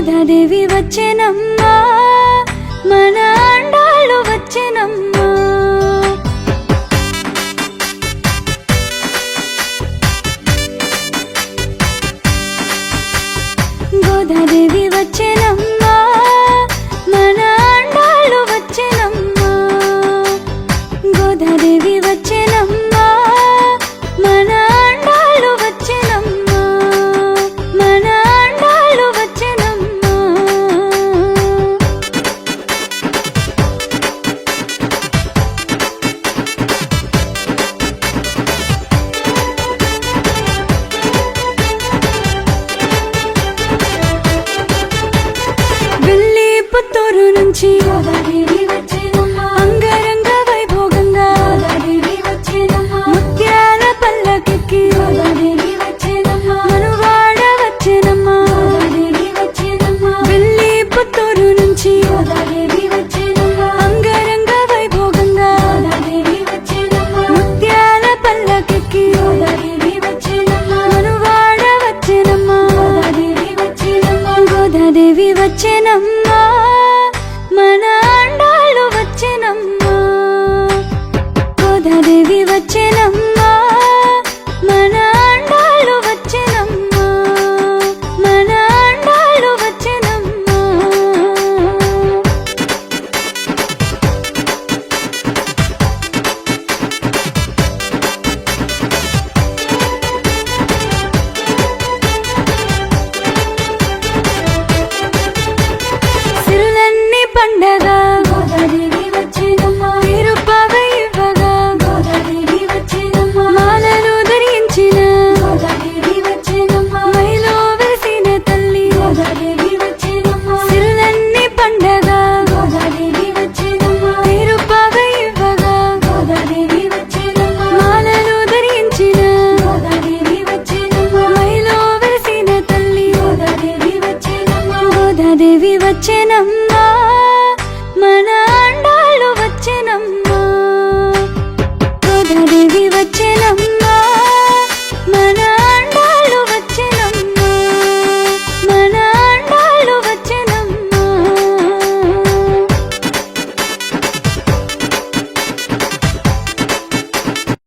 గోదాదేవి వచ్చెనమ్మా, మన అండాళ్ళు వచ్చెనమ్మా. గోదాదేవి వచ్చెనమ్మా, మన అండాళ్ళు వచ్చెనమ్మా. గోదాదేవి వచ్చెనమ్మా, మన అండాళ్ళు వచ్చెనమ్మా. మన అండాళ్ళు వచ్చెనమ్మా. వెళ్ళి పుత్తూరు నుంచి గోదాదేవి వచ్చెనమ్మా, అంగరంగ వైభోగంగా గోదాదేవి వచ్చెనమ్మా. ముత్యాల పల్లకెక్కి గోదాదేవి వచ్చెనమ్మా, మనువాడ వచ్చెనమ్మా. గోదాదేవి వచ్చెనమ్మా. వెళ్ళి పుత్తూరు నుంచి గోదాదేవి వచ్చెనమ్మా, అంగరంగ వైభోగంగా గోదాదేవి వచ్చెనమ్మా. ముత్యాల పల్లకెక్కి గోదాదేవి వచ్చెనమ్మా, మనువాడ వచ్చెనమ్మా. గోదాదేవి వచ్చెనమ్మా. గోదాదేవి వచ్చెనమ్మా, మన అండాళ్ళు వచ్చెనమ్మా. గోదాదేవి వచ్చెనమ్మా, మన అండాళ్ళు వచ్చెనమ్మా. మన అండాళ్ళు వచ్చెనమ్మా. సిరులన్నీ పండగ గోదాదేవి వచ్చెనమ్మా, తిరుపవ ఇవ్వగా గోదాదేవి వచ్చెనమ్మా. మాలలు ధరించిన గోదాదేవి వచ్చెనమ్మా, మైలో వెలిసిన తల్లి గోదాదేవి వచ్చెనమ్మా. సిరులన్నీ పండగ గోదాదేవి వచ్చెనమ్మా, తిరుపవ ఇవ్వగా గోదాదేవి వచ్చెనమ్మా. మాలలు ధరించిన గోదాదేవి వచ్చెనమ్మా, మైలో వెలిసిన తల్లి గోదాదేవి వచ్చెనమ్మా. గోదాదేవి వచ్చెనమ్మా, మన